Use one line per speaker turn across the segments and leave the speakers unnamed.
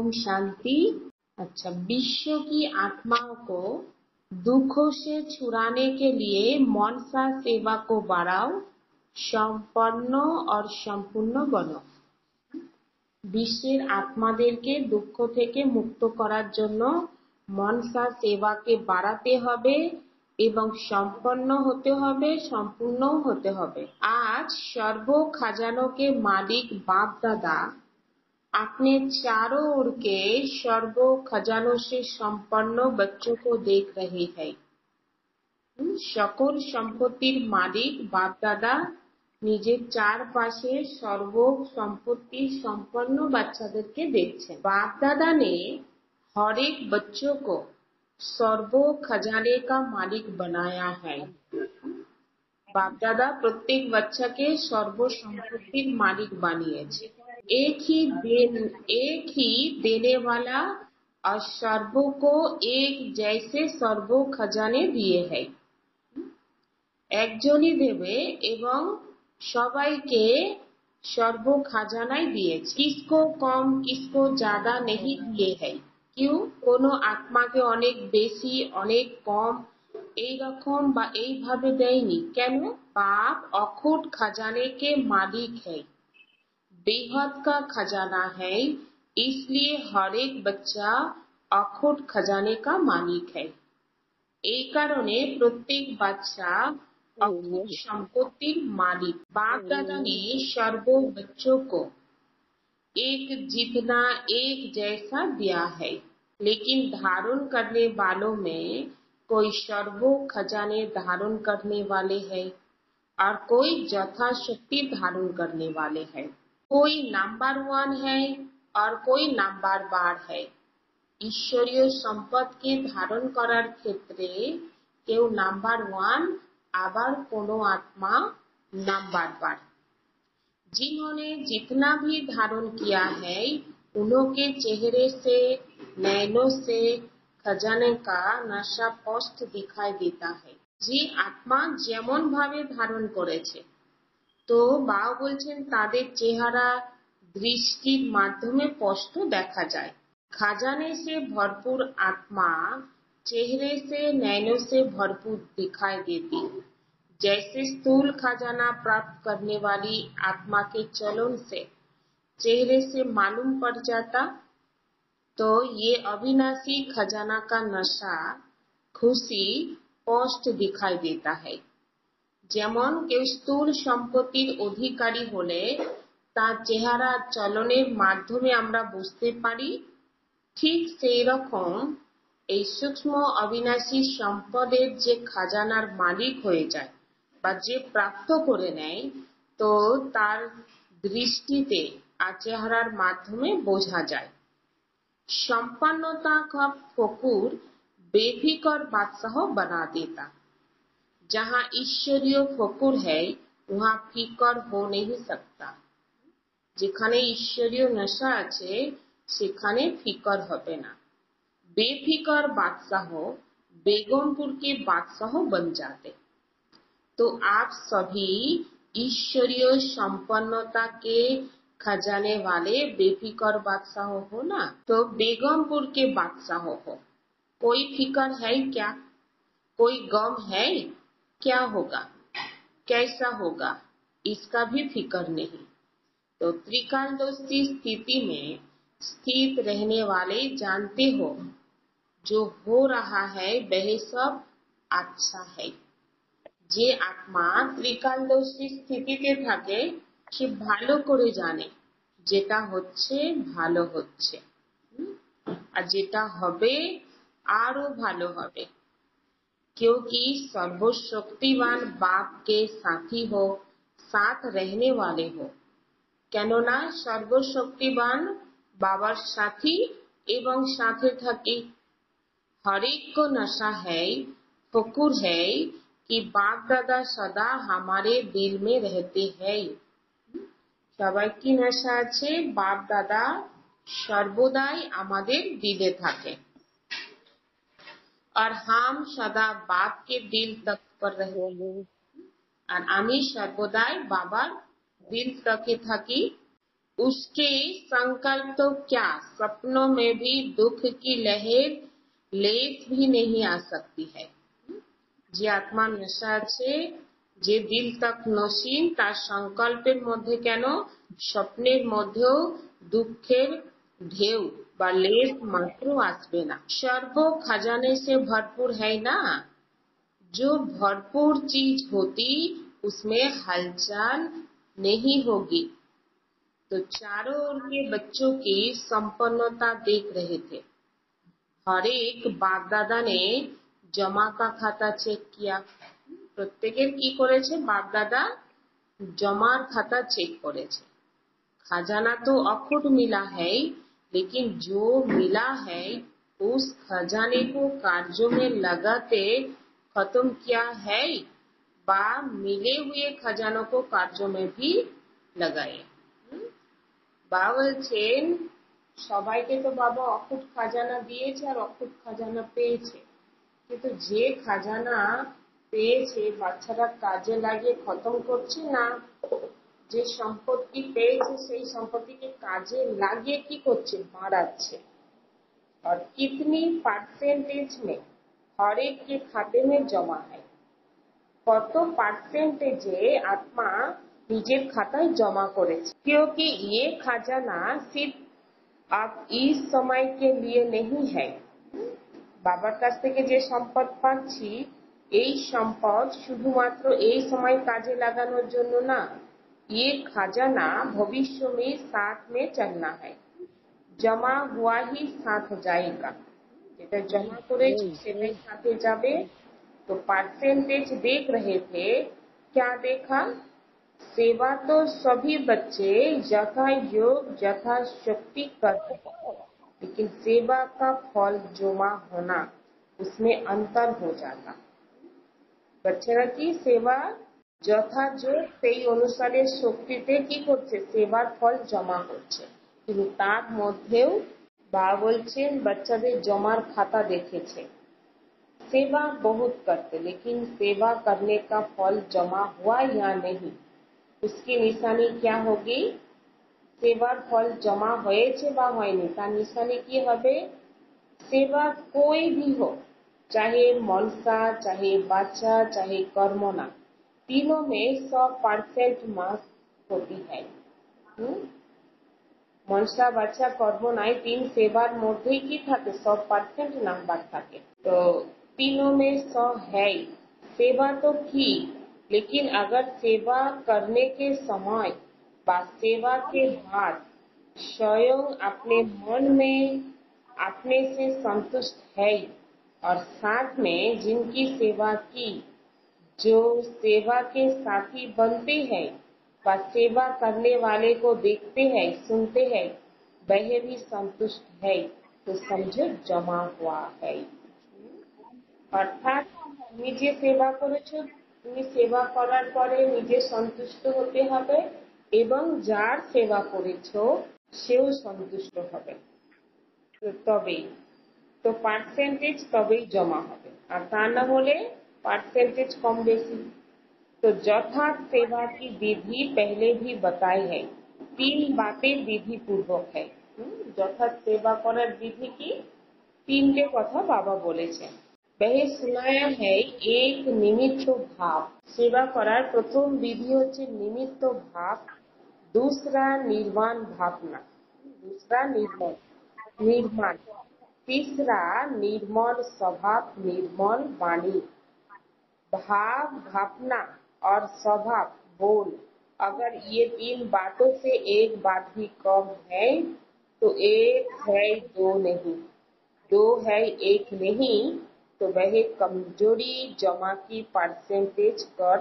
ओम शांति। अच्छा, विश्व की आत्माओं को दुखों से छुड़ाने के लिए मनसा सेवा को बढ़ाओ, সম্পন্ন और সম্পূর্ণ বনো। বিশ্বের আত্মাদেরকে দুঃখ থেকে মুক্ত করার জন্য মনসা সেবাকে বাড়াতে হবে এবং সম্পন্ন হতে হবে, সম্পূর্ণ হতে হবে। आज सर्व खजानों के मालिक बाप दादा अपने चारों ओर के सर्व खजानों से संपन्न बच्चों को देख रहे हैं। সকল সম্পত্তির মালিক বাপ দাদা নিজের চারপাশে सर्व संपत्ति संपन्न বাচ্চাদেরকে দেখছেন। बाप दादा ने हर एक बच्चों को सर्व खजाने का मालिक बनाया है। बाप दादा प्रत्येक बच्चाকে सर्व संपत्तिर मालिक বানিয়েছে। एक ही देने वाला और सर्वों को एक जैसे सर्व खजाने दिए है। একজনই দেবে এবং সবাইকে सर्व खजानाই দিয়েছে। किसको कम किसको ज्यादा नहीं दिए है। क्यों? কোনো আত্মাকে অনেক বেশি অনেক কম এইরকম বা এইভাবে দেয়নি। কেন? बाप अखूट खजाने के मालिक है, बेहद का खजाना है, इसलिए हर एक बच्चा अखूट खजाने का मालिक है। এই কারণে প্রত্যেক বাচ্চা अखूट संपत्तिर मालिक। बाप दादा ने सर्व बच्चों को एक जितना एक जैसा दिया है, लेकिन धारण करने वालों में कोई सर्व खजाने धारण करने वाले हैं और कोई यथाशक्ति धारण करने वाले हैं। कोई नंबर 1 है और कोई नंबर 12 है। ईश्वरीय সম্পদকে ধারণ করার ক্ষেত্রে কেউ নাম্বার 1 আবার কোনো आत्मा नंबर 12। जिन्होंने जितना भी धारण किया है उनके चेहरे से नैनों से खजाने का नशा स्पष्ट दिखाई देता है। যে আত্মা যেমন ভাবে ধারণ করেছে, তো বাবা বলছেন তাদের চেহারা দৃষ্টির মাধ্যমে স্পষ্ট দেখা যায়। खजाने से भरपूर आत्मा चेहरे से नैनों से भरपूर दिखाई देती है। जैसे स्थूल खजाना प्राप्त करने वाली आत्मा के चलन से चेहरे से मालूम पड़ जाता, तो ये अविनाशी खजाना का नशा खुशी स्पष्ट दिखाई देता है। যেমন কেউ স্থূল সম্পত্তির অধিকারী হলে তার চেহারা চলনের মাধ্যমে আমরা বুঝতে পারি, ঠিক সেই রকম এই সূক্ষ্ম অবিনাশী সম্পদের যে খাজানার মালিক হয়ে যায় বা যে প্রাপ্ত করে নেয়, তো তার দৃষ্টিতে আর চেহারার মাধ্যমে বোঝা যায়। संपन्नता का फकूर बेफिकर बादशाह बना देता। जहाँ ईश्वरीय फकूर है वहाँ फिकर हो नहीं सकता। যেখানে ঈশ্বরীয় নেশা আছে সেখানে ফিকর হবে না। बेफिकर बादशाह बेगमपुर के बादशाह बन जाते। तो आप सभी ईश्वरीय संपन्नता के खजाने वाले बेफिकर बादशाह हो ना, तो बेगमपुर के बादशाह हो। कोई फिकर है क्या? कोई गम है? क्या होगा, कैसा होगा, इसका भी फिकर नहीं। तो त्रिकालदर्शी स्थिति में स्थित रहने वाले जानते हो जो हो रहा है वह सब अच्छा है। যে আত্মা ত্রিকালদর্শী স্থিতিতে থাকে সে ভালো করে জানে যেটা হচ্ছে ভালো হচ্ছে, আর যেটা হবে আরো ভালো হবে। क्योंकि सर्वशक्तिवान बाप के साथी हो, साथ रहने वाले हो। কেননা সর্বশক্তিমান বাবার সাথী এবং সাথে থাকে। हर एक को नशा है, फकूर है कि बाप दादा सदा हमारे दिल में रहते हैं। সবার কি নেশা আছে? বাপ দাদা সর্বদাই আমাদের দিলে থাকে। और हम सदा बाप के दिल तक पर रहे। আর আমি সর্বদাই বাবার দিল তকে থাকি। उसके संकल्प तो क्या, सपनों में भी दुख की लहर लेस भी नहीं आ सकती है। যে আত্মা নেশা আছে, যে দিল তক নসীন, তার সংকল্পের মধ্যে কেন স্বপ্নের মধ্যেও দুঃখের ঢেউ বা লেশ মাত্র আসবে না। সর্ব खजाने से भरपूर है ना, जो भरपूर चीज होती उसमें हलचल नहीं होगी। तो चारों ओर के बच्चों की संपन्नता देख रहे थे। हर एक बाप दादा ने जमा का खाता चेक किया। প্রত্যেকের কি করেছে, বাপ দাদা জমার খাতা চেক করেছে। खजाना तो अखुट मिला है, लेकिन जो मिला है उस खजाने को कार्यों में लगाते खत्म किया है, बा मिले हुए खजानों को कार्यों में भी लगाए। বা বলছেন সবাইকে তো বাবা অখুট খাজানা দিয়েছে আর অখুট খাজানা পেয়েছে, কিন্তু যে খাজানা পেয়েছে বাচ্চারা কাজে লাগিয়ে খতম করছে না, যে সম্পত্তি পেয়েছে সেই সম্পত্তিকে কাজে লাগিয়ে কি করছে, বাড়াচ্ছে। और कितनी परसेंटेज में हर एक के खाते में जमा है, কত পার্সেন্টেজে আত্মা নিজের খাতায় জমা করেছে। क्योंकि ये खजाना सिर्फ अब इस समय के लिए नहीं है। বাবার কাছ থেকে যে সম্পদ পাচ্ছি, এই সম্পদ শুধুমাত্র এই সময় কাজে লাগানোর জন্য না। ये खजाना भविष्य में साथ में चलना है, जमा हुआ ही साथ जाएगा। যেটা জমা করেছি সেটাই সাথে যাবে। तो परसेंटेज देख रहे थे, क्या देखा, सेवा तो सभी बच्चे यथा योग यथा शक्ति करते हैं, लेकिन सेवा का फल जमा होना, उसमें अंतर हो जाता। বাচ্চারা কি সেবা যথাযোগ সেই অনুসারে শক্তিতে কি করছে, সেবার ফল জমা করছে। কিন্তু তার মধ্যেও বাবা বলছেন বাচ্চাদের জমার খাতা দেখেছে। सेवा बहुत करते, लेकिन सेवा करने का फल जमा हुआ या नहीं, उसकी निशानी क्या होगी। सेवार फल जमा হয়েছে বা হয়নি, তার নিশানি কি হবে। सेवा कोई भी हो, चाहे मनसा, चाहे बाचा, चाहे कर्मना, तीनों में 100% मार्क्स होती है। মনসা বাচ্চা কর্ম নাই, তিন সেবার মধ্যেই কি থাকে, 100% নাম্বার থাকে। तो तीनों में 100 है। सेवा तो की, लेकिन अगर सेवा करने के समय व सेवा के बाद स्वयं अपने मन में अपने से संतुष्ट है और साथ में जिनकी सेवा की, जो सेवा के साथी बनते हैं व सेवा करने वाले को देखते हैं सुनते हैं, वह भी संतुष्ट है, तो समझो जमा हुआ है। অর্থাৎ তুমি যে সেবা করেছো, তুমি সেবা করার পরে নিজে সন্তুষ্ট হতে হবে এবং যার সেবা করেছো সেও সন্তুষ্ট হবে, তবেই তো পার্সেন্টেজ তবেই জমা হবে। আর তা না হলে পার্সেন্টেज कम बेसी। तो যথার্থ सेवा की विधि पहले भी बताई है, 3 बातें विधि पूर्वक है। যথার্থ सेवा করার বিধি কি, 3টে কথা বাবা বলেছেন। वह सुनाया है एक निमित्त भाव। सेवा करार प्रथम विधि होच्छे निमित्त भाव, दूसरा निर्माण भावना, दूसरा निर्माण, तीसरा निर्मल स्वभाव निर्मल वाणी। भाव भावना और स्वभाव बोल, अगर ये 3 बातों से एक बात भी कम है तो एक है दो नहीं, दो है एक नहीं, तो वह कमजोरी जमा की परसेंटेज कर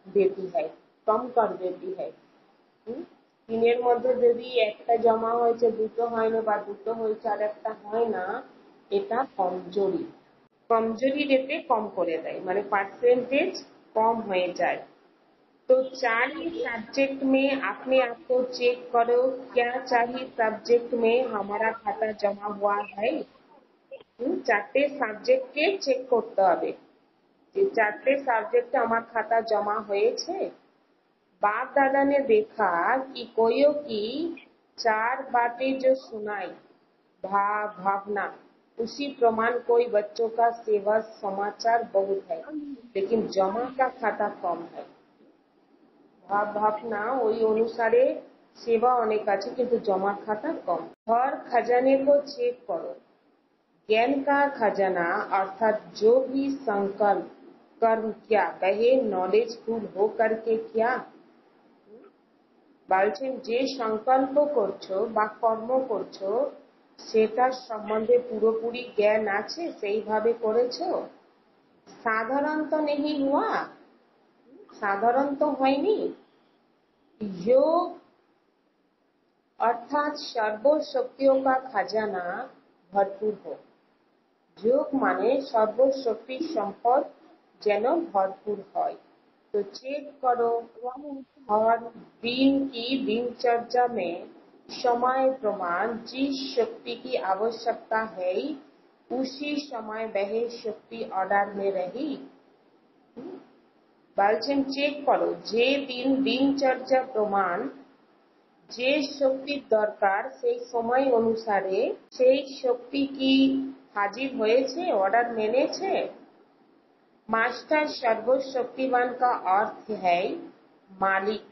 देती है, कम कर देती है। তিনের মধ্যে যদি একটা জমা হয়েছে দুটো হয়নি বা দুটো হয়েছে আর একটা হয় না, এটা কমজোরি। কমজোরি রেটে কম করে দেয়, মানে परसेंटेज कम হয়ে যায়। तो 4 ही सब्जेक्ट में अपने आप को चेक करो, क्या 4 ही सब्जेक्ट में हमारा खाता जमा हुआ है। 4টে সাবজেক্টকে চেক করতে হবে যে 4টে সাবজেক্টে আমার খাতা জমা হয়েছে। बाप दादा ने देखा कि कोइयों की 4 बातें जो सुनाई, भावना, उसी प्रमाण कोई बच्चों का सेवा समाचार बहुत है, लेकिन जमा का खाता कम है। ভাবনা ওই অনুসারে সেবা অনেক আছে, কিন্তু জমা খাতা কম। हर खजाने को चेक करो। ज्ञान का खजाना अर्थात जो भी संकल्प कर्म क्या वह नॉलेजफुल हो करके क्या বলছেন যে সংকল্প করছো বা কর্ম করছো সেটার সম্বন্ধে পুরোপুরি জ্ঞান আছে, সেইভাবে করেছো। সাধারণত नहीं हुआ, সাধারণ তো হয়নি। योग अर्थात सर्व शक्तियों का खजाना भरपूर हो। योग माने सर्व शक्ति সম্পদ যেন ভরপুর হয়। तो चेक करो हर दिन की दिनचर्या में समय प्रमाण जिस शक्ति की आवश्यकता है उसी समय वह शक्ति ऑर्डर में रही। বলছেন চেক করো যে দিনচর্যা প্রমাণ যে শক্তির দরকার সেই সময় অনুসারে সেই শক্তি কি হাজির হয়েছে, অর্ডার মেনেছে। मास्टर सर्वशक्तिवान का अर्थ है मालिक।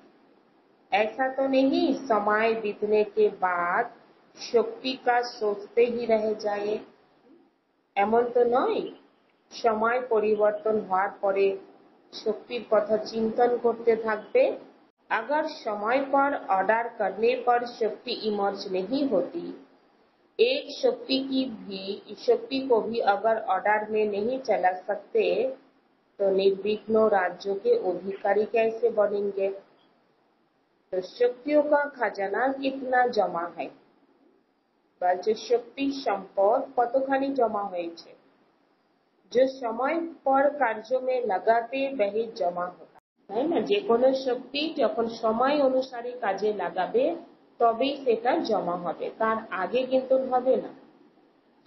ऐसा तो नहीं समय बीतने के बाद शक्ति का सोचते ही रह जाए, এমন তো নয় সময় পরিবর্তন হওয়ার পরে शक्तिर कथा चिंतन करते থাকবে। अगर समय पर ऑर्डर करने पर शक्ति इमर्ज नहीं होती, एक शक्ति को भी अगर ऑर्डर में नहीं चला सकते तो निर्विघ्न राज्यों के अधिकारी कैसे बनेंगे। तो शक्तियों का खजाना कितना जमा है, বলছে शक्ति সম্পদ কতখানি জমা হয়েছে। जो समय पर कार्यों में लगाते वह जमा होगा, তাই না। যে কোনো শক্তি যখন সময় অনুসারে কাজে লাগাবে তবেই সেটা জমা হবে, তার আগে কিন্তু হবে না।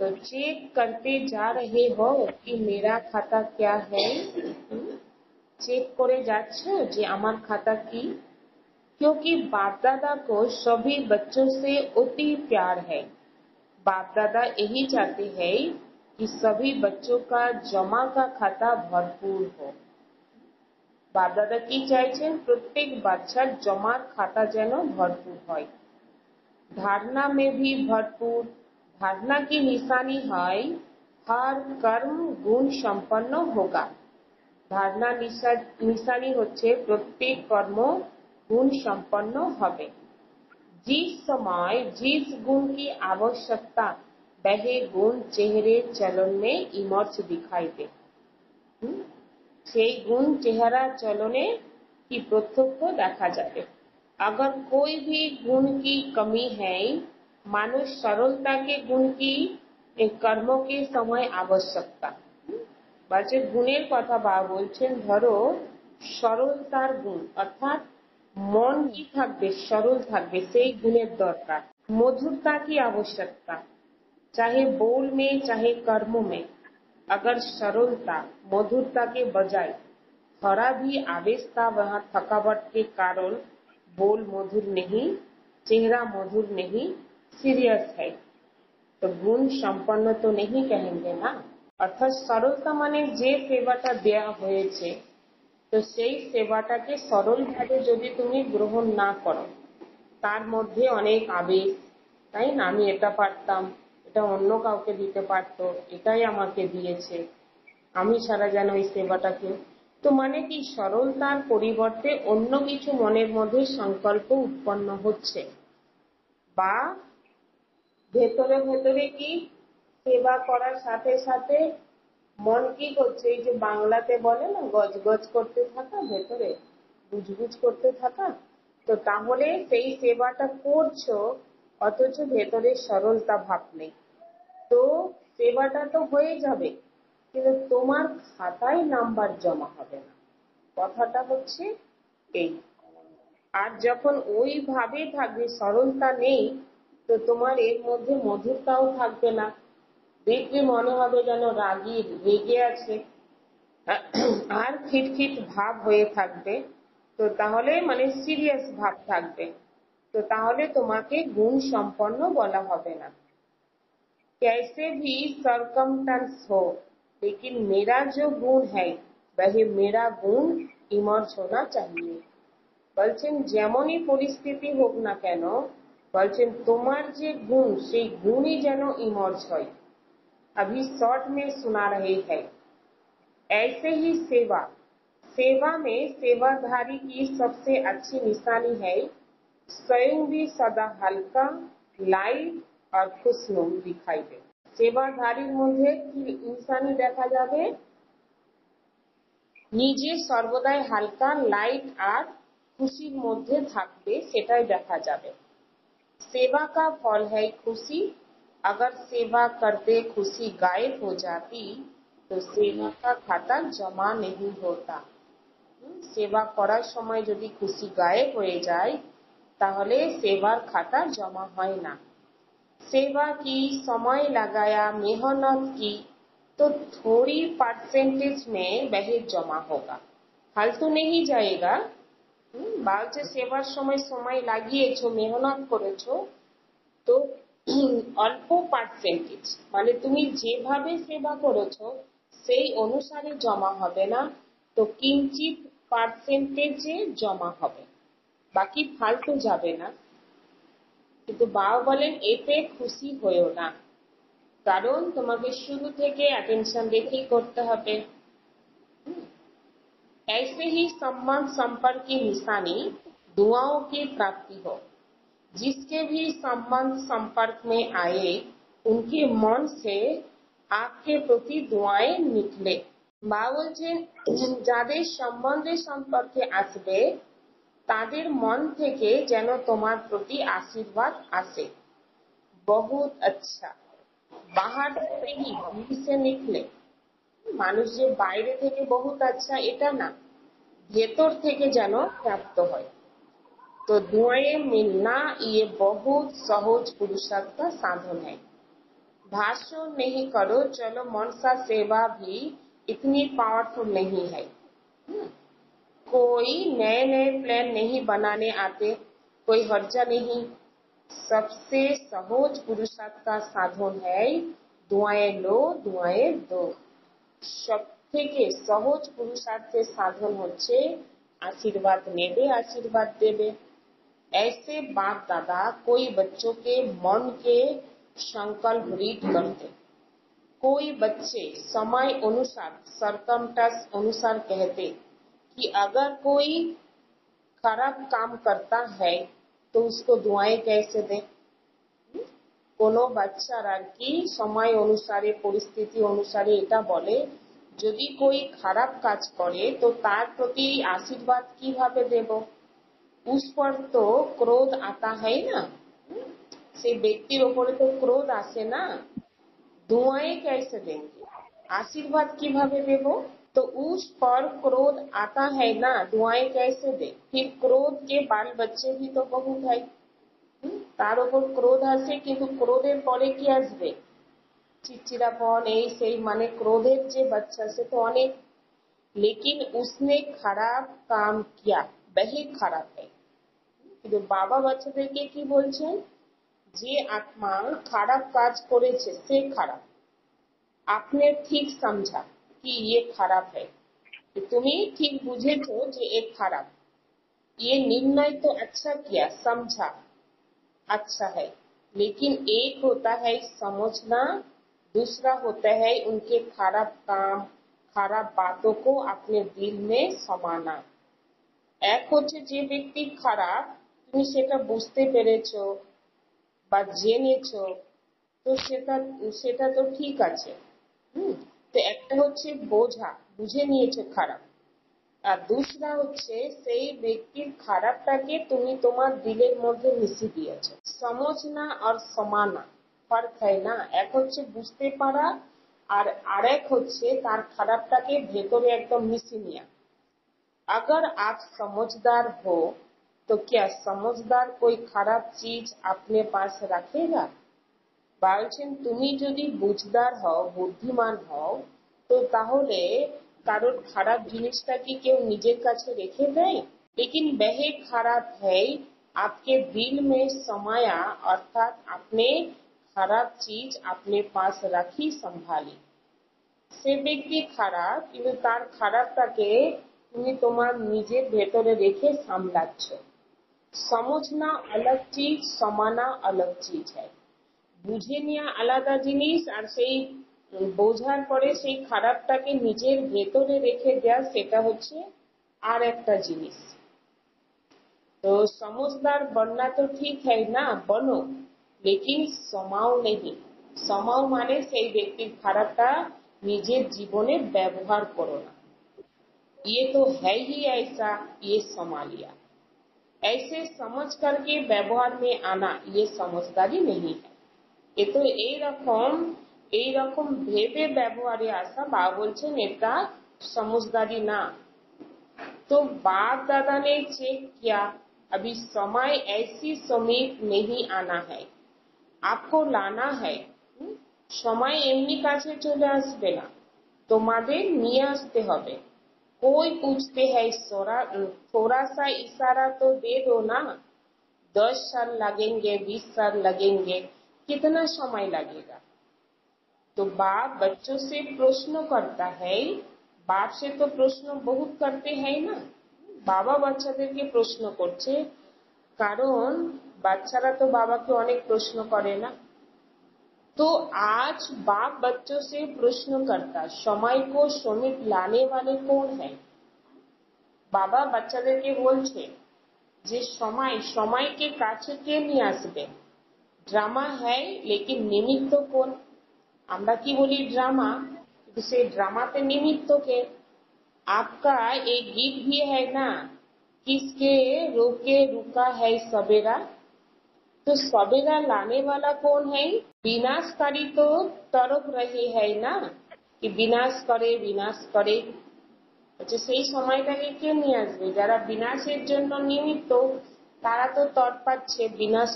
तो चेक करते जा रहे हो कि मेरा खाता क्या है। चेक করে যাচ্ছো যে আমার খাতা কি। क्योंकि बाप दादा को सभी बच्चों से अति प्यार है। बाप दादा यही चाहते हैं कि सभी बच्चों का जमा का खाता भरपूर हो। बाप दादा की চাইছেন প্রত্যেক বাচ্চার জমার খাতা যেন ভরপুর হয়। धारणा में भी भरपूर। धारणा की निशानी है हर कर्म गुण संपन्न होगा। धारणा निशानी হচ্ছে প্রত্যেক কর্ম गुण संपन्न হবে। जिस समय जिस गुण की आवश्यकता वह गुण चेहरे चलन में इमर्ज दिखाई दे। সেই গুণ চেহারা চলনে কি প্রত্যক্ষ দেখা যাবে। अगर कोई भी गुण की कमी है, मानो सरलता के गुण की कर्मों के समय आवश्यकता। বলছে গুণের কথা বলছেন, ধরো সরলতার গুণ অর্থাৎ মন কি থাকবে, সরল থাকবে, সেই গুণের দরকার। मधुरता की आवश्यकता, चाहे बोल में चाहे कर्मों में। अगर सरलता मधुरता के बजाय थोड़ा भी आवेश था, वहाँ थकावट के कारण बोल मधुर नहीं, चेहरा मधुर नहीं, सीरियस है, तो गुण संपन्न तो नहीं कहेंगे ना। अर्थात सरलता माने যে সেবাটা দেয়া হয়েছে, তো সেই সেবাটাকে সরল ভাবে যদি তুমি গ্রহণ না করো, তার মধ্যে অনেক আবেশ, তাই না। আমি এটা পারতাম, এটা অন্য কাউকে দিতে পারতো, এটাই আমাকে দিয়েছে, আমি ছাড়া যেন এই সেবাটাকে। তো মানে কি সরলতার পরিবর্তে অন্য কিছু মনের মধ্যে সংকল্প উৎপন্ন হচ্ছে, বা ভেতরে ভেতরে কি সেবা করার সাথে সাথে মন কি করছে, এই যে বাংলাতে বলে না গজগজ করতে থাকা, ভেতরে গুজগুজ করতে থাকা। তো তাহলে সেই সেবাটা করছো অথচ ভেতরে সরলতা ভাব নেই, তো সেবাটা তো হয়ে যাবে কিন্তু তোমার খাতায় নাম্বার জমা হবে না। কথাটা হচ্ছে এই। আর যখন ওইভাবে থাকবে, সরলতা নেই, তো তোমার এর মধ্যে মধুরতাও থাকবে না। দেখবে মনে হবে যেন রেগে আছে, আর খিটখিট ভাব হয়ে থাকবে। তো তাহলে মানে সিরিয়াস ভাব থাকবে, তো তাহলে তোমাকে গুণ সম্পন্ন বলা হবে না। कैसे भी सरकमटेंस हो, लेकिन मेरा जो गुण है वह मेरा गुण इमर्ज होना चाहिए। বলছেন যেমনই পরিস্থিতি হোক না কেন, বলছেন তোমার যে গুণ সেই গুণই যেন ইমর্জ হয়। अभी शॉर्ट में सुना रहे हैं। ऐसे ही सेवा, सेवा में सेवाधारी की सबसे अच्छी निशानी है स्वयं भी सदा हल्का, लाइट और खुशनुम दिखाई दे। সেবাধারীর মধ্যে কি নিশানি দেখা যাবে? নিজে সর্বদাই হালকা, লাইট আর খুশির মধ্যে থাকবে, সেটাই দেখা যাবে। सेवा का फल है खुशी, अगर सेवा करते खुशी गायब हो जाती तो सेवा का खाता जमा नहीं होता। সেবা করার সময় যদি খুশি গায়েব হয়ে যায় তাহলে সেবার খাতা জমা হয় না। सेवा की समय लगाया, मेहनत की तो थोड़ी परसेंटेज में वह जमा होगा, फालतू नहीं जाएगा। বলছে সেবার সময় সময় লাগিয়েছো, মেহনত করেছো, তো অল্প পার্সেন্টেজ মানে তুমি যেভাবে সেবা করেছো সেই অনুসারে জমা হবে না, তো কিঞ্চিত পার্সেন্টেজে জমা হবে, বাকি ফালতু যাবে না। কিন্তু বাবা বলেন এতে খুশি হয়েও না, কারণ তোমাকে শুরু থেকে অ্যাটেনশন রেখেই করতে হবে। ऐसे ही सम्मान संपर्क की निशानी दुआओं की प्राप्ति हो, जिसके भी संबंध संपर्क में आए उनके मन से आपके प्रति दुआएं निकले। মা বলছেন যাদের সম্বন্ধে সম্পর্কে আসবে তাদের মন থেকে যেন তোমার প্রতি আশীর্বাদ আসে। बहुत अच्छा, बाहर से ही दिल से निकले, মানুষ যে বাইরে থেকে বহুত আচ্ছা এটা না, ভেতর থেকে যেন প্রাপ্ত হয়। तो दुआएं मिलना ये बहुत सहज पुरुषार्थ का साधन है। भाषण नहीं करो, चलो मनसा सेवा भी इतनी पावरफुल नहीं है। कोई नए नए प्लान नहीं बनाने आते, कोई हर्जा नहीं। सबसे सहज पुरुषार्थ का साधन है दुआएं लो, दुआएं दो। সব থেকে সহজ পুরুষার্থের সাধন হচ্ছে আশীর্বাদ নেবে, আশীর্বাদ দেবে। ऐसे बाप दादा कोई बच्चों के मन के संकल्प रीड करते, कोई बच्चे समय अनुसार सरकमटेंस अनुसार कहते कि अगर कोई खराब काम करता है तो उसको दुआएं कैसे दें। কোনো বাচ্চারা কি সময় অনুসারে পরিস্থিতি অনুসারে এটা বলে যদি कोई খারাপ কাজ করে তো তার প্রতি আশীর্বাদ কিভাবে দেব। उस पर तो क्रोध आता है ना, সেই ব্যক্তির উপরে তো ক্রোধ আসে না, दुआएं कैसे देंगे, आशीर्वाद কিভাবে দেব। तो उस पर क्रोध आता है ना, दुआएं कैसे दे। फिर क्रोध के बाल बच्चे भी तो बहुत है, তার উপর ক্রোধ আসে কিন্তু ক্রোধের পরে কি আসবে, চিচিরাপন এই সেই, মানে ক্রোধের যে বাচ্চা সে তো অনেক। लेकिन उसने खराब काम किया वही खराब है। কিন্তু বাবা বাচ্চাদেরকে কি বলছেন, যে আত্মা খারাপ কাজ করেছে সে খারাপ, आपने ठीक समझा कि ये खराब है, তুমি ঠিক বুঝেছো যে এ খারাপ, ये निर्णय तो अच्छा किया, समझा अच्छा है। लेकिन एक होता है समझना, दूसरा होता है उनके खराब काम, खराब बातों को अपने दिल में समाना। এক হচ্ছে যে ব্যক্তি খারাপ তুমি সেটা বুঝতে পেরেছো বা জেনেছো, তো সেটা তো ঠিক আছে। তো একটা হচ্ছে বোঝা, বুঝে নিয়েছো খারাপ, আর दूसरा হচ্ছে সেই ব্যক্তির খারাপটাকে তুমি তোমার দিলের মধ্যে মিশিয়ে দিয়েছো। समझना और समाना फर्क है ना, এক হচ্ছে বুঝতে পারা আর আরেক হচ্ছে তার খারাপটাকে ভেতরে একদম মিশিয়ে নেওয়া। अगर आप समझदार हो तो क्या समझदार कोई खराब चीज अपने पास रखेगा। বলছেন তুমি যদি বুঝদার হও, বুদ্ধিমান হও, তো তাহলে কারোর খারাপ জিনিসটা কি কেউ নিজের কাছে রেখে দেয়। लेकिन वह खराब है आपके दिल में समाया, अर्थात आपने खराब चीज अपने पास रखी संभाली। সে ব্যক্তি খারাপ কিন্তু তার খারাপটাকে তুমি তোমার নিজের ভেতরে রেখে সামলাচ্ছ। समझना अलग चीज, समाना अलग चीज है। বুঝে নেওয়া আলাদা জিনিস, আর সেই বোঝার পরে সেই খারাপটাকে নিজের ভেতরে রেখে দেওয়া সেটা হচ্ছে আর একটা জিনিস। तो समझदार बनना तो ठीक है ना, बनो, लेकिन समाओ नहीं। समाओ माने সেই ব্যক্তির খারাপটা নিজের জীবনে ব্যবহার করো না। ये तो है ही ऐसा, ये समा लिया। ऐसे समझ करके व्यवहार में आना ये समझदारी नहीं है। ये तो এই রকম ভেবে ব্যবহারে আসা, বাবা বলছেন এটা समझदारी ना। तो बाप दादा ने चेक किया, अभी समय ऐसी समीप नहीं आना है, आपको लाना है। সময় এমনি কাছে চলে আসবে না, তোমাদের নিয়ে আসতে হবে। कोई पूछते है थोड़ा सा इशारा तो दे दो ना, 10 साल लगेंगे, 20 साल लगेंगे, कितना समय लगेगा। तो बाप बच्चों से प्रश्न करता है, बाप से तो प्रश्न बहुत करते हैं ना। বাবা বাচ্চাদেরকে প্রশ্ন করছে, কারণ বাচ্চারা তো বাবাকে অনেক প্রশ্ন করে না। तो आज बाप बच्चों से प्रश्न करता, समय को समीप लाने वाले कौन है। বাবা বাচ্চাদেরকে বলছে যে সময়কে কাছে কে নিয়ে আসবে। ড্রামা है लेकिन निमित्त कौन। আমরা কি বলি ড্রামা, কিন্তু সেই ড্রামাতে নিমিত্ত কে। आपका एक गीत भी है ना, किसके रोके रुका है सवेरा। तो सवेरा लाने वाला कौन है। विनाशकारी तो तरफ रहे है ना, कि विनाश करे। আচ্ছা সেই সময়টাকে কে নিয়ে আসবে। যারা বিনাশের জন্য নিমিত্ত তারা তো তৎপাচ্ছে বিনাশ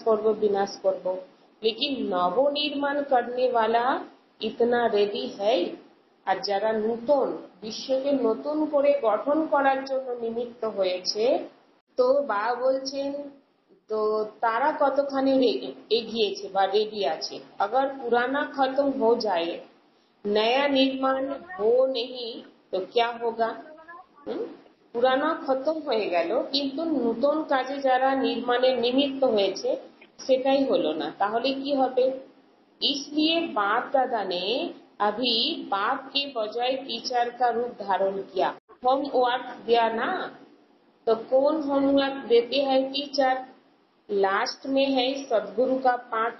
করব। लेकिन নবনির্মাণ करने वाला इतना रेडी है। আর যারা নূতন বিশ্বকে নতুন করে গঠন করার জন্য নিমিত্ত হয়েছে, তো বাবা বলছেন তো তারা কতখানি এগিয়েছে বা রেডি আছে। अगर पुराना खत्म हो जाए, नया निर्माण हो नहीं तो क्या होगा। পুরানো খতম হয়ে গেল কিন্তু নতুন কাজে যারা নির্মাণের নিমিত্ত হয়েছে সেটাই হলো না, তাহলে কি হবে। इसलिए बाप दादा ने अभी बाप के बजाय टीचर का रूप धारण किया। होमवर्क दिया ना, तो कौन होमवर्क देते हैं टीचर। लास्ट में है सदगुरु का पाठ।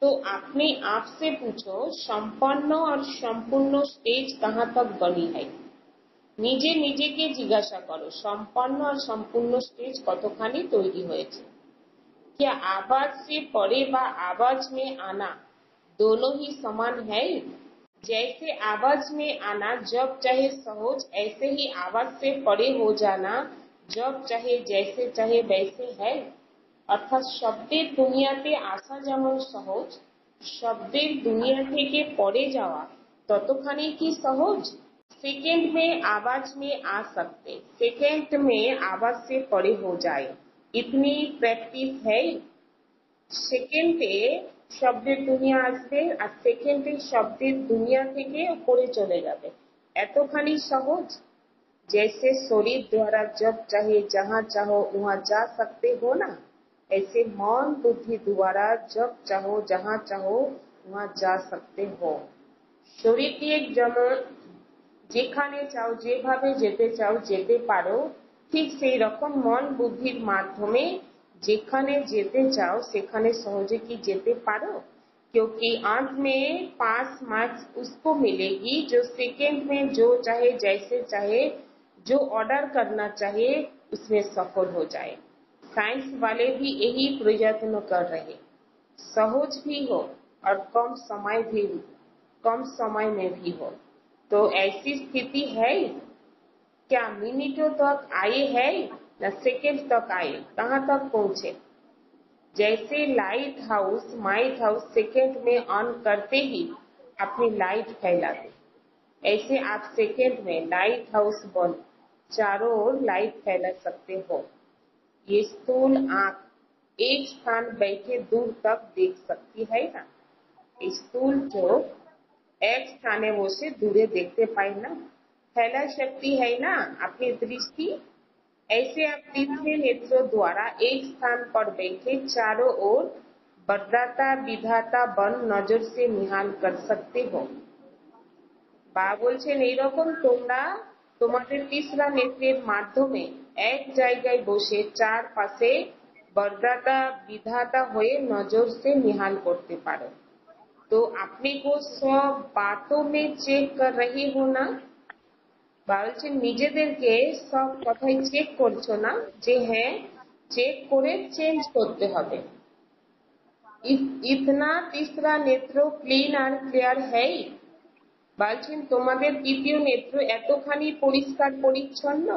तो अपने आप से पूछो संपन्न और संपूर्ण स्टेज कहाँ तक बनी है। নিজে নিজেকে জিজ্ঞাসা করো সম্পন্ন আর সম্পূর্ণ স্টেজ কতখানি তৈরি হয়েছে। क्या आवाज से परे व आवाज में आना दोनों ही समान है। जैसे आवाज में आना जब चाहे सहज, ऐसे ही आवाज से परे हो जाना जब चाहे जैसे चाहे वैसे है। অর্থাৎ শব্দের দুনিয়াতে আসা যেমন সহজ, শব্দের দুনিয়া থেকে পরে যাওয়া ততখানি কি সহজ। सेकेंड में आवाज में आ सकते, सेकेंड में आवाज से परे हो जाए, इतनी प्रैक्टिस है। সেকেন্ডে শব্দের দুনিয়া আসবে আর সেকেন্ডে শব্দের দুনিয়া থেকে উপরে চলে যাবে, এতখানি সহজ। जैसे शरीर द्वारा जब चाहे जहाँ चाहो वहाँ जा सकते हो ना, ऐसे मन बुद्धि द्वारा जब चाहो जहाँ चाहो वहाँ जा सकते हो। শরীর দিয়ে যেমন যেখানে চাও যেভাবে যেতে চাও যেতে পারো, ঠিক সেই রকম মন বুদ্ধির মাধ্যমে যেখানে যেতে চাও সেখানে সহজে কি যেতে পারো। क्योंकि अंत में पास मार्क्स उसको मिलेगी जो सेकेंड में जो चाहे जैसे चाहे जो ऑर्डर करना चाहे उसमें सफल हो जाए। साइंस वाले भी यही प्रयत्न कर रहे, सहज भी हो और कम समय में भी हो। तो ऐसी स्थिति है क्या मिनटों तक आए है न सेकेंड तक आए, कहाँ तक पहुंचे। जैसे लाइट हाउस सेकेंड में ऑन करते ही अपनी लाइट फैला दे, ऐसे आप सेकेंड में लाइट हाउस बनो। चारों ओर लाइट फैला सकते हो। ये स्थूल आंख एक स्थान बैठे दूर तक देख सकती है ना। স্থূল চোখ এক স্থানে বসে দূরে দেখতে পায় না। फैला सकती है ना अपनी दृष्टि। ऐसे आप तीसरे नेत्रों द्वारा एक स्थान पर बैठे चारों ओर वरदाता विधाता बन नजर से निहाल कर सकते हो। বা বলছেন এইরকম তোমরা তোমাদের তিসরা নেত্রের মাধ্যমে এক জায়গায় বসে চারপাশে वरदाता विधाता হয়ে नजर से निहाल करते पारो। तो अपने को सब बातों में चेक कर रही हो ना। বলছেন নিজেদেরকে সব কথাই চেক করছো না, যে হ্যাঁ চেক করে চেঞ্জ করতে হবে। इतना तीसरा नेत्र क्लीन और क्लियर है। বলছেন তোমাদের তৃতীয় নেত্র এতখানি পরিষ্কার পরিচ্ছন্ন।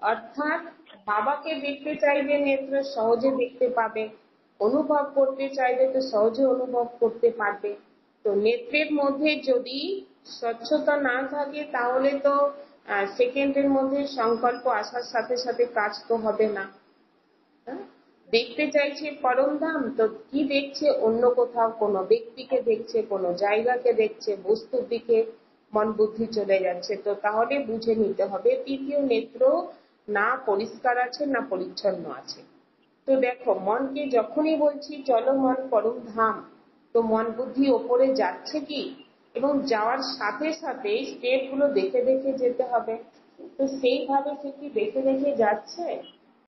অর্থাৎ বাবাকে দেখতে চাইলে নেত্র সহজে দেখতে পাবে, অনুভব করতে চাইলে তো সহজে অনুভব করতে পারবে। তো নেত্রের মধ্যে যদি স্বচ্ছতা না থাকে তাহলে তো সেকেন্ডের মধ্যে সংকল্প আসার সাথে সাথে কাজ তো হবে না। দেখতে চাইছে পরম ধাম, তো কি দেখছে? অন্য কোথাও কোনো ব্যক্তিকে দেখছে, কোনো জায়গাকে দেখছে, বস্তুর দিকে মন বুদ্ধি চলে যাচ্ছে। তো তাহলে বুঝে নিতে হবে তৃতীয় নেত্র না পরিষ্কার আছে না পরিচ্ছন্ন আছে। তো দেখো মনকে যখনই বলছি চলো মন পরম ধাম, তো মন বুদ্ধি ওপরে যাচ্ছে কি, এবং যাওয়ার সাথে সাথে স্টেপ গুলো দেখে দেখে যেতে হবে। তো সেইভাবে সে কি দেখে দেখে যাচ্ছে?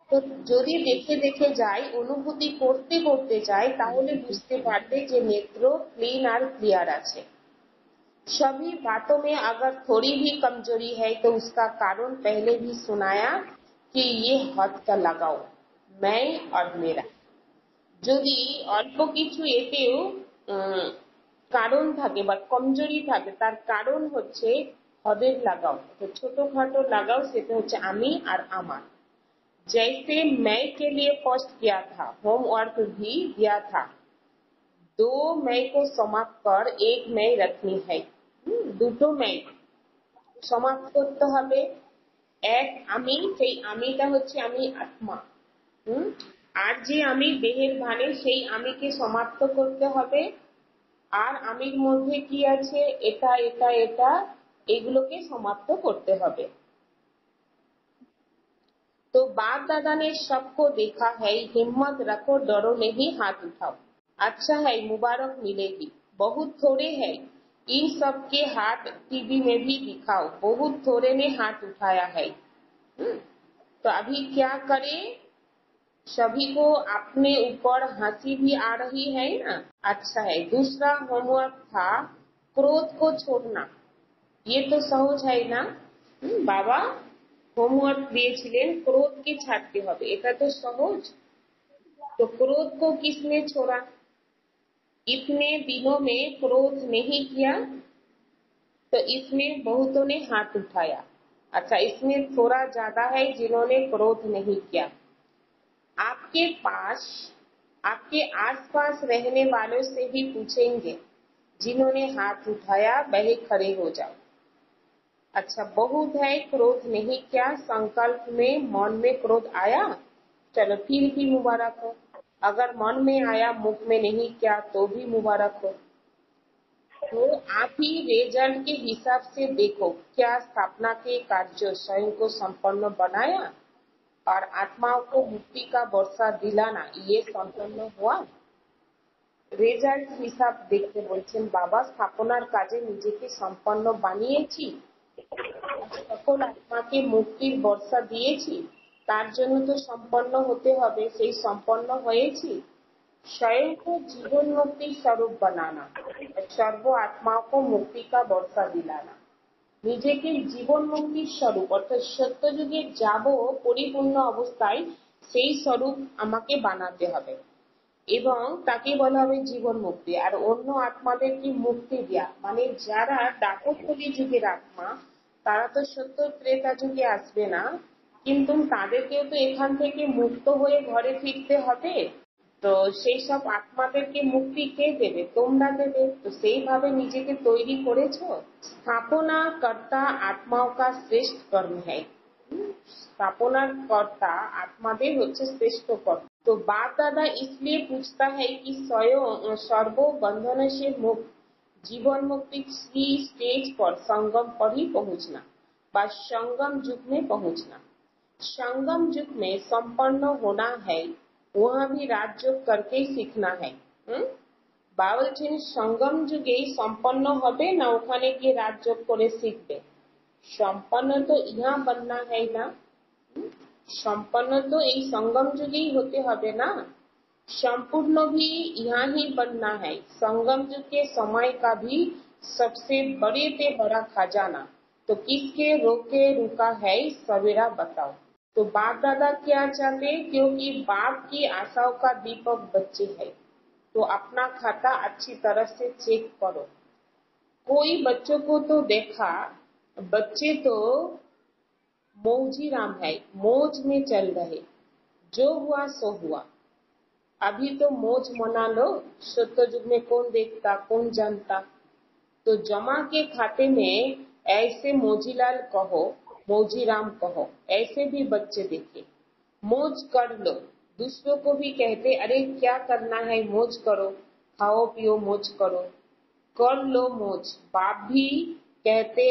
তো যদি দেখে দেখে যায়, অনুভূতি করতে করতে যায়, তাহলে বুঝতে পারবে যে নেত্র ক্লিন আর ক্লিয়ার আছে। सभी बातों में अगर थोड़ी भी कमजोरी है तो उसका कारण पहले भी सुनाया कि ये हाथ का लगाओ मैं और मेरा। যদি অল্প কিছু এতেও কারণ থাকে বা কমজোরি থাকে, তার কারণ হচ্ছে হদের লাগাও। তো ছোটখাটো লাগাও, সেটা হচ্ছে আমি আর আমার। जैसे मैं के लिए पोस्ट किया था, होमवर्क भी दिया था, 2 मई को समाप्त कर 1 मई रखनी है। দুটো मैं সমাপ্ত করতে হবে। এক আমি, সেই আমিটা হচ্ছে আমি আত্মা। আর যে আমি দেহের ভানে, সেই আমিকে সমাপ্ত করতে হবে। আর আমির মধ্যে কি আছে, এটা এটা এটা, এগুলোকে সমাপ্ত করতে হবে। तो बाप दादा ने सबको देखा है, हिम्मत रखो डरो नहीं हाथ उठाओ। अच्छा है मुबारक मिलेगी, बहुत थोड़े है इन सब के हाथ टीवी में भी दिखाओ, बहुत थोड़े ने हाथ उठाया है। तो अभी क्या करें, सभी को अपने ऊपर हंसी भी आ रही है ना। अच्छा है। दूसरा होमवर्क था क्रोध को छोड़ना। ये तो सहज है ना। बाबा হোমওয়ার্ক দিয়েছিলেন ক্রোধকে ছাড়তে হবে, এটা তো সহজ। तो क्रोध को किसने छोड़ा? इतने दिनों में क्रोध नहीं किया, तो इसमें बहुतों ने हाथ उठाया। अच्छा, इसमें थोड़ा ज्यादा है जिन्होंने क्रोध नहीं किया। आपके पास, आपके आसपास रहने वालों से भी पूछेंगे, जिन्होंने हाथ उठाया वह खड़े हो जाओ। अच्छा, बहुत है क्रोध नहीं किया, संकल्प में मन में क्रोध आया, चलो फिर भी मुबारक हो। अगर मन में आया मुख में नहीं किया तो भी मुबारक हो। तो आप ही रिजल्ट के हिसाब से देखो, क्या स्थापना के कार्य स्वयं को संपन्न बनाया और आत्माओं को मुक्ति का वर्षा दिलाना ये संपन्न हुआ। রেজাল্ট হিসাব দেখতে বলছেন বাবা। স্থাপনার কাজে নিজেকে সম্পন্ন বানিয়েছি, সকল আত্মাকে মুক্তির বর্ষা দিয়েছি, তার জন্য তো সম্পন্ন হতে হবে। সেই সম্পন্ন হয়েছি। स्वयं को जीवन मुक्ति स्वरूप बनाना, सर्व आत्माओं को मुक्ति का वर्षा दिलाना। নিজেকে জীবন মুক্তির স্বরূপ অর্থাৎ সত্য যুগে যাব পরিপূর্ণ অবস্থায়, সেই স্বরূপ আমাকে বানাতে হবে এবং তাকে বলা হবে জীবন মুক্তি। আর অন্য আত্মাদেরকে মুক্তি দেয়া, মানে যারা দাপর কলি যুগের আত্মা, তারা তো সত্য ত্রেতা যুগে আসবে না, কিন্তু তাদেরকেও তো এখান থেকে মুক্ত হয়ে ঘরে ফিরতে হবে। তো সেই সব আত্মাদেরকে মুক্তি কে দেবে? তোমরা দেবে। তো সেইভাবে নিজেকে তৈরি করেছো। स्थापना कर्ता आत्माओं का श्रेष्ठ कर्म है। स्थापनार कर्ता आत्मादेर होच्छे श्रेष्ठ कर्म। तो बाप दादा इसलिए पूछता है कि स्वयं सर्व बंधन से मुक्त जीवन मुक्ति की स्टेज पर संगम पर ही पहुंचना व संगम युग में पहुंचना। संगम युग में संपन्न होना है, वहां भी राजयोग करके ही सीखना है। বা বলছেন সঙ্গম যুগেই সম্পন্ন হবে না ওখানে গিয়ে রাজযোগ করে শিখবে? সম্পন্ন তো ইহা बनना है ना। সম্পন্ন তো এই संगम যুগেই হতে হবে না। संपूर्ण भी यहाँ ही बनना है। संगम युग के समय का भी सबसे बड़े से बड़ा खजाना तो किसके रोके रुका है सवेरा बताओ। तो बाप दादा क्या चाहते? क्योंकि बाप की आशाओं का दीपक बच्चे है, तो अपना खाता अच्छी तरह से चेक करो। कोई बच्चों को तो देखा, बच्चे तो मौजी राम है, मौज में चल रहे, जो हुआ सो हुआ। अभी तो मौज मना लो। सत्य युग में कौन देखता, कौन जानता। तो जमा के खाते में ऐसे मौजीलाल कहो, मौजी राम कहो, ऐसे भी बच्चे देखे। मौज कर लो। दूसरों को भी कहते अरे क्या करना है, मौज करो, खाओ पियो मौज करो, कर लो मौज। बाप भी कहते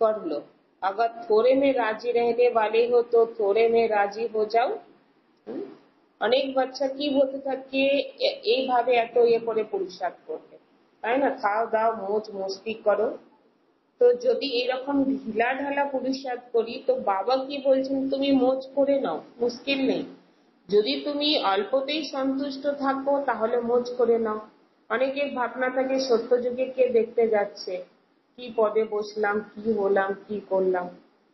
कर लो। अगर थोड़े में राजी रहने वाले हो तो थोड़े में राजी हो जाओ। অনেক বাচ্চা কি বলতে থাকে, এইভাবে এত করে পুরুষার্থ করবে, তাই না? খাও দাও মৌজ মস্তি করো। তো যদি এরকম ঢিলা ঢালা পুরুষার্থ করি তো বাবা কি বলছেন, তুমি মৌজ করে নাও, মুশকিল নেই। যদি তুমি অল্পতেই সন্তুষ্ট থাকো তাহলে মৌজ করে নাও। অনেকের ভাবনা থাকে সত্য যুগে কে দেখতে যাচ্ছে, কি পদে বসলাম, কি হলাম, কি করলাম।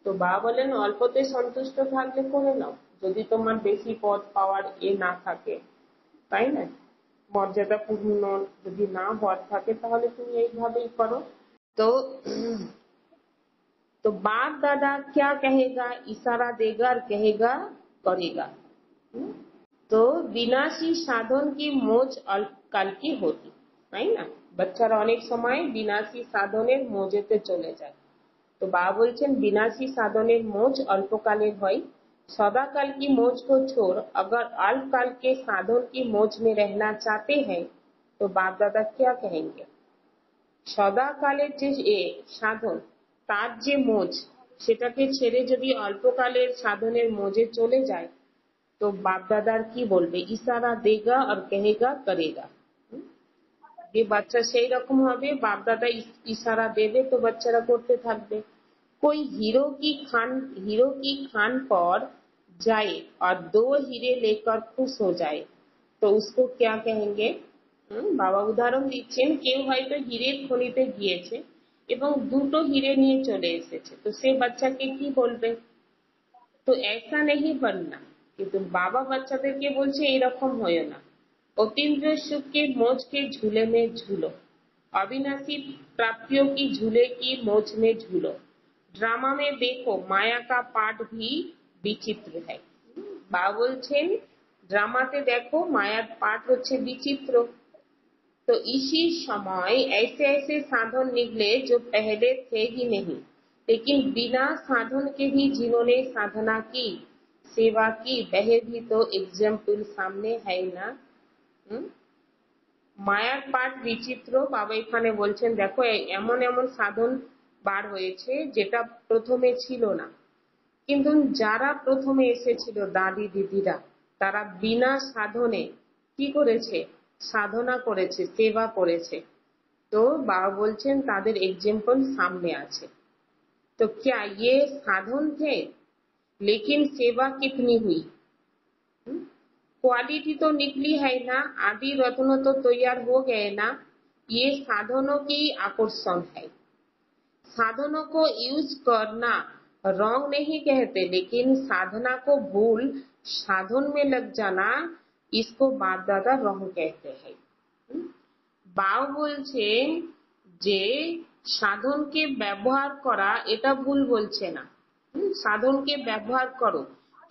তো বাবা বলেন অল্পতে সন্তুষ্ট থাকলে করে নাও। যদি তোমার বেশি পদ পাওয়ার না থাকে, তাই না, মর্যাদাপূর্ণ যদি না হওয়ার থাকে তাহলে তুমি এইভাবেই করো। तो तो बाप दादा क्या कहेगा, इशारा देगा और कहेगा करेगा। तो विनाशी साधन की मोज अल्पकाल की होती, তাই না? বাচ্চারা অনেক সময় বিনাশী সাধনের মোজেতে চলে যায়। तो बाबा বলছেন विनाशी साधনের मोज अल्पकालेर হয়। सदाकाल की मोज को छोड़ अगर अल्पकाल के साधन की मोज में रहना चाहते हैं तो बाप दादा क्या कहेंगे? সদাকালের যে সাধন, তার যে মোজ, সেটাকে ছেড়ে যদি অল্পকালের সাধনের মোজে চলে যায় তো বাপদাদার কি বলবে? ইশারা দেগা আর কহেগা করেগা। যে বাচ্চা সেই রকম হবে, বাপদাদা ইশারা দেবে তো বাচ্চারা করতে থাকবে। कोई हीरो की खान पर जाए और 2 हीरे लेकर खुश हो जाए तो उसको क्या कहेंगे? বাবা উদাহরণ দিচ্ছেন, কেউ হয়তো হীরের খনিতে গিয়েছে এবং 2টো হিরে নিয়ে চলে এসেছে, তো সে বাচ্চাকে কি বলবে? তো ऐसा नहीं बनना। কিন্তু বাবা বাচ্চাদেরকে বলছে এরকম হয়ো না। অতীন্দ্র सुख के मौज के झूले में झूलो, अविनाशी प्राप्तियों की झूले की मौज में झूलो। ड्रामा में देखो माया का पाठ भी विचित्र है। বাবা বলছেন ড্রামাতে দেখো মায়ার পাঠ হচ্ছে বিচিত্র। तो इसी समय ऐसे ऐसे साधन निकले जो पहले थे ही नहीं, लेकिन बिना साधन के भी जिन्होंने साधना की, सेवा की, वह भी तो एग्जाम्पल सामने है ना। মায়ার পাঠ বিচিত্র। বাবা এখানে বলছেন দেখো এমন এমন সাধন বার হয়েছে যেটা প্রথমে ছিল না, কিন্তু যারা প্রথমে এসেছিল দাদি দিদিরা, তারা বিনা সাধনে কি করেছে? সাধনা করেছে, সেবা করেছে। তো বাবা বলছেন তাদের एग्जाम्पल सामने আছে। तो क्या ये साधन थे, लेकिन सेवा कितनी हुई? क्वालिटी तो निकली है ना, आदि रत्न तो तैयार हो गए ना। ये साधनों की आकर्षण है। साधनों को यूज करना रॉन्ग नहीं कहते, लेकिन साधना को भूल साधन में लग जाना, इसको बाप दादा रॉन्ग कहते हैं। বাবা বলছেন যে সাধনকে ব্যবহার করা এটা ভুল বলছে না। সাধনকে ব্যবহার করো,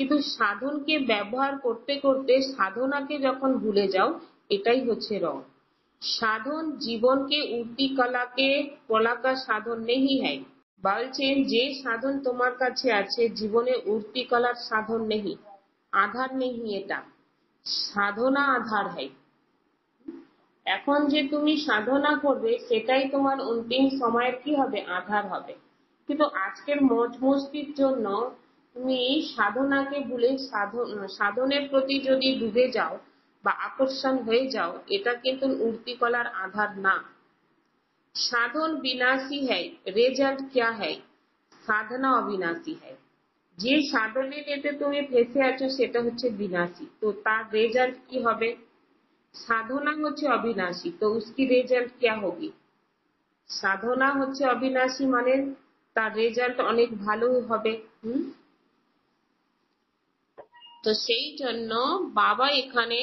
কিন্তু সাধনকে ব্যবহার করতে করতে সাধনাকে যখন ভুলে যাও, এটাই হচ্ছে রং। সাধন जीवन के उड़ती कला के कला का साधन नहीं है। বলছেন যে সাধন তোমার কাছে আছে জীবনে উঠতি কলার সাধন নেই, আধার নেই, এটা সাধনা আধার है। এখন যে তুমি সাধনা করবে সেটাই তোমার অন্তিম সময়ের কি হবে, আধার হবে। কিন্তু আজকের মौज মস্তির জন্য তুমি সাধনাকে ভুলে সাধনের প্রতি যদি ডুবে যাও বা আকর্ষণ হয়ে যাও, এটা কিন্তু উঠতি কলার আধার না। সাধন বিনাশী है, রেজাল্ট क्या है? সাধনা অবিনাশী है। যে সাধনের এতে তুমি ফেসে আছো সেটা হচ্ছে বিনাশী, তো তার রেজাল্ট কি হবে? সাধনা হচ্ছে অবিনাশী, তো उसकी রেজাল্ট क्या होगी? সাধনা হচ্ছে অবিনাশী মানে তার রেজাল্ট অনেক ভালো হবে। তো সেই জন্য বাবা এখানে